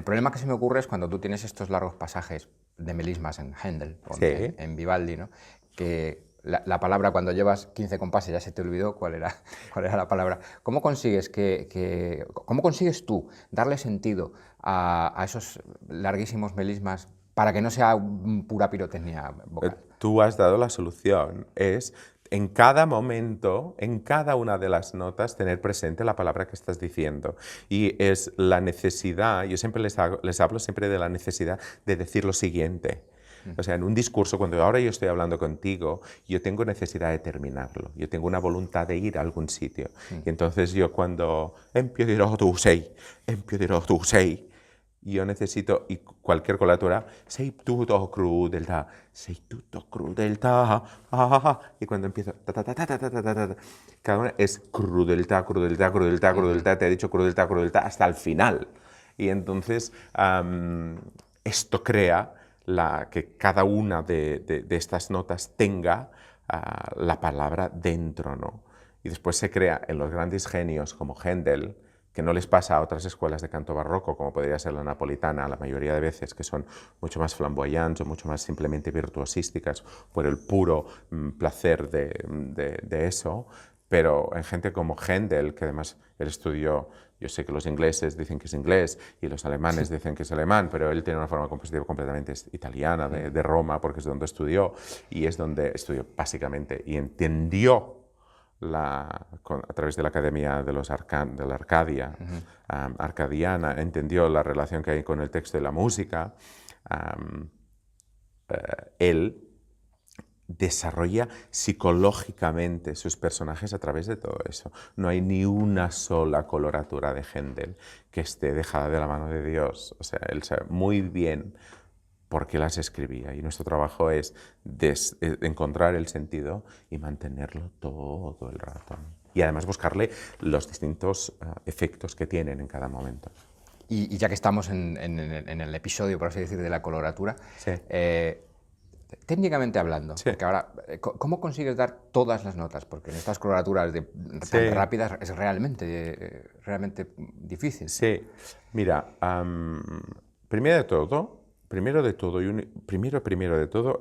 problema que se me ocurre es cuando tú tienes estos largos pasajes de melismas en Händel o Sí. en Vivaldi, ¿no? Que la palabra, cuando llevas 15 compases ya se te olvidó cuál era la palabra. ¿Cómo consigues cómo consigues tú darle sentido a esos larguísimos melismas para que no sea pura pirotecnia vocal? Tú has dado la solución. Es en cada momento, en cada una de las notas, tener presente la palabra que estás diciendo. Y es la necesidad, yo siempre les hablo siempre de la necesidad de decir lo siguiente. O sea, en un discurso, cuando ahora yo estoy hablando contigo, yo tengo necesidad de terminarlo. Yo tengo una voluntad de ir a algún sitio. Y entonces yo cuando empiezo tu sei, yo necesito, y cualquier colatura, sei tutto crudeltà, y cuando empiezo, cada una es crudeltà, te he dicho crudeltà, hasta el final. Y entonces esto crea que cada una de estas notas tenga la palabra dentro, ¿no? Y después se crea en los grandes genios como Händel, que no les pasa a otras escuelas de canto barroco, como podría ser la napolitana, la mayoría de veces, que son mucho más flamboyantes o mucho más simplemente virtuosísticas por el puro placer de eso, pero en gente como Händel, que además él estudió, yo sé que los ingleses dicen que es inglés y los alemanes dicen que es alemán, pero él tiene una forma compositiva completamente italiana, de Roma, porque es donde estudió, y es donde estudió básicamente, y entendió a través de la Academia de la Arcadia, arcadiana, entendió la relación que hay con el texto y la música. Él desarrolla psicológicamente sus personajes a través de todo eso. No hay ni una sola coloratura de Händel que esté dejada de la mano de Dios. O sea, él sabe muy bien por qué las escribía, y nuestro trabajo es encontrar el sentido y mantenerlo todo el rato. Y además buscarle los distintos efectos que tienen en cada momento. Y ya que estamos en el episodio, por así decir, de la coloratura, Sí. Técnicamente hablando, Sí. porque ahora, ¿cómo consigues dar todas las notas? Porque en estas coloraturas tan rápidas es realmente difícil. Sí, mira, primero de todo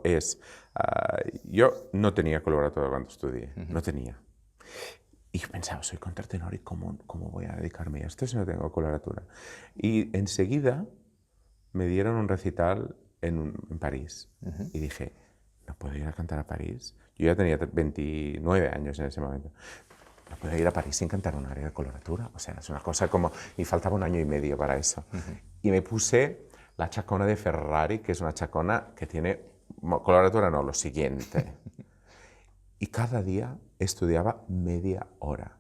es, yo no tenía coloratura cuando estudié, no tenía. Y yo pensaba, soy contratenor y ¿cómo voy a dedicarme a esto si no tengo coloratura? Y enseguida me dieron un recital en París. Y dije, ¿no puedo ir a cantar a París? Yo ya tenía 29 años en ese momento. ¿No puedo ir a París sin cantar un área de coloratura? O sea, es una cosa como... Y faltaba un año y medio para eso. Y me puse la chacona de Ferrari, que es una chacona que tiene... Coloratura no, lo siguiente. Y cada día estudiaba media hora.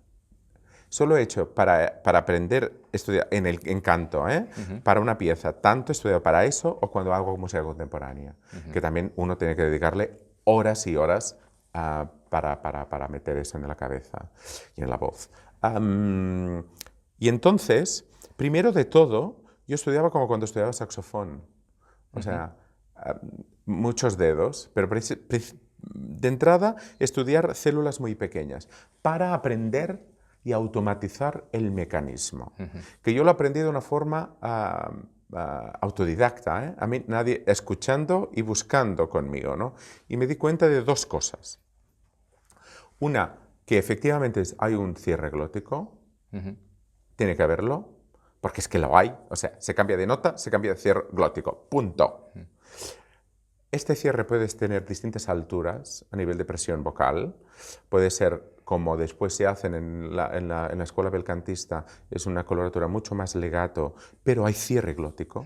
Solo he hecho para aprender estudiar en canto, para una pieza, tanto he estudiado para eso o cuando hago música contemporánea, que también uno tiene que dedicarle horas y horas para meter eso en la cabeza y en la voz. Y entonces, primero de todo, yo estudiaba como cuando estudiaba saxofón, o sea, muchos dedos, pero de entrada estudiar células muy pequeñas para aprender y automatizar el mecanismo, que yo lo aprendí de una forma autodidacta, a mí nadie escuchando y buscando conmigo, ¿no? Y me di cuenta de dos cosas. Una, que efectivamente hay un cierre glótico, tiene que haberlo, porque es que lo hay, o sea, se cambia de nota, se cambia de cierre glótico, punto. Este cierre puede tener distintas alturas a nivel de presión vocal, puede ser como después se hacen en la escuela belcantista, es una coloratura mucho más legato, pero hay cierre glótico.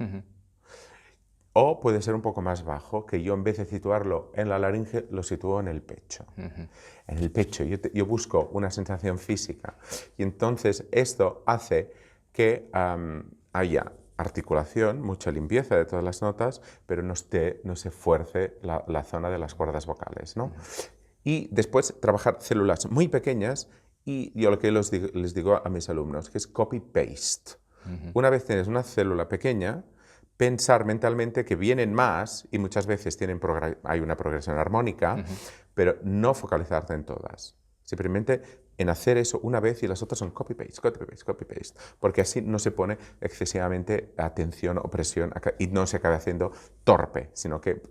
O puede ser un poco más bajo, que yo en vez de situarlo en la laringe, lo sitúo en el pecho. En el pecho yo busco una sensación física, y entonces esto hace que haya articulación, mucha limpieza de todas las notas, pero no se fuerce la zona de las cuerdas vocales, ¿no? Y después trabajar células muy pequeñas, y yo lo que les digo a mis alumnos, que es copy-paste. Una vez tienes una célula pequeña, pensar mentalmente que vienen más, y muchas veces hay una progresión armónica, pero no focalizarte en todas. Simplemente en hacer eso una vez y las otras son copy-paste, copy-paste, copy-paste, porque así no se pone excesivamente atención o presión y no se acaba haciendo torpe, sino que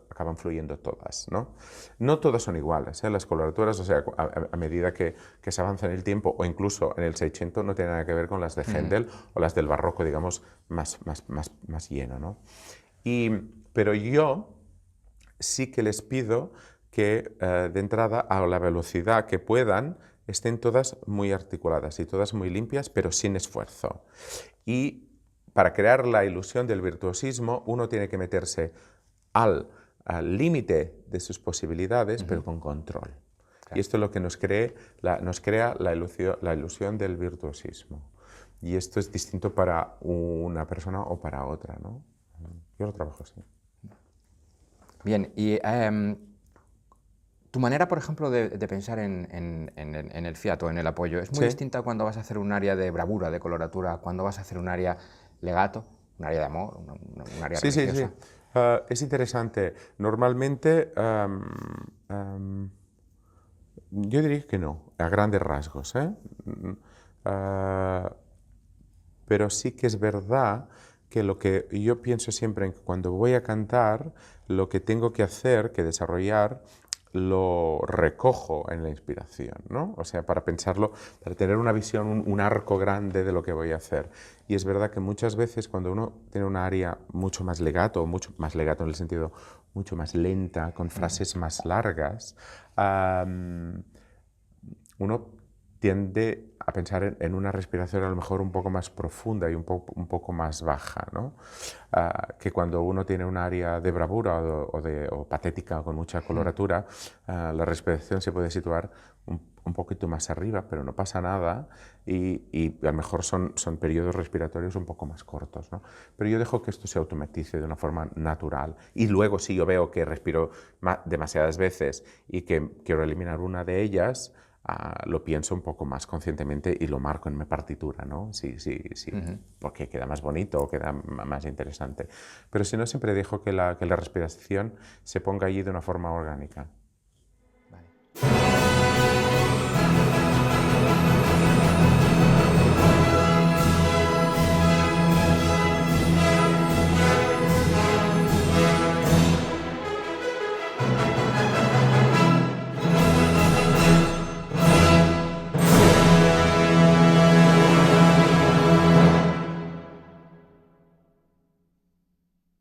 acaban fluyendo todas, ¿no? No todas son iguales, ¿eh? Las coloraturas, o sea, a medida que se avanza en el tiempo, o incluso en el Seicento, no tiene nada que ver con las de Händel o las del barroco, digamos, más lleno, ¿no? Pero yo sí que les pido que de entrada a la velocidad que puedan estén todas muy articuladas y todas muy limpias, pero sin esfuerzo. Y para crear la ilusión del virtuosismo, uno tiene que meterse al límite de sus posibilidades, pero con control. Claro. Y esto es lo que nos crea la ilusión del virtuosismo. Y esto es distinto para una persona o para otra, ¿no? Yo lo trabajo así. Bien, y tu manera, por ejemplo, de pensar en el fiato, en el apoyo, es muy distinta cuando vas a hacer un área de bravura, de coloratura, cuando vas a hacer un área legato, un área de amor, un área religiosa. Sí. Es interesante. Normalmente, yo diría que no, a grandes rasgos, ¿eh? Pero sí que es verdad que lo que yo pienso siempre en que cuando voy a cantar, lo que tengo que hacer, que desarrollar, lo recojo en la inspiración, ¿no? O sea, para pensarlo, para tener una visión, un arco grande de lo que voy a hacer. Y es verdad que muchas veces cuando uno tiene una área mucho más legato en el sentido mucho más lenta, con frases más largas, uno tiende a pensar en una respiración a lo mejor un poco más profunda y un poco más baja, ¿no? Que cuando uno tiene un área de bravura o patética o con mucha coloratura, la respiración se puede situar un poquito más arriba, pero no pasa nada y a lo mejor son periodos respiratorios un poco más cortos, ¿no? Pero yo dejo que esto se automatice de una forma natural y luego si yo veo que respiro demasiadas veces y que quiero eliminar una de ellas, lo pienso un poco más conscientemente y lo marco en mi partitura, ¿no? Sí, porque queda más bonito o queda más interesante. Pero si no, siempre dejo que la respiración se ponga allí de una forma orgánica.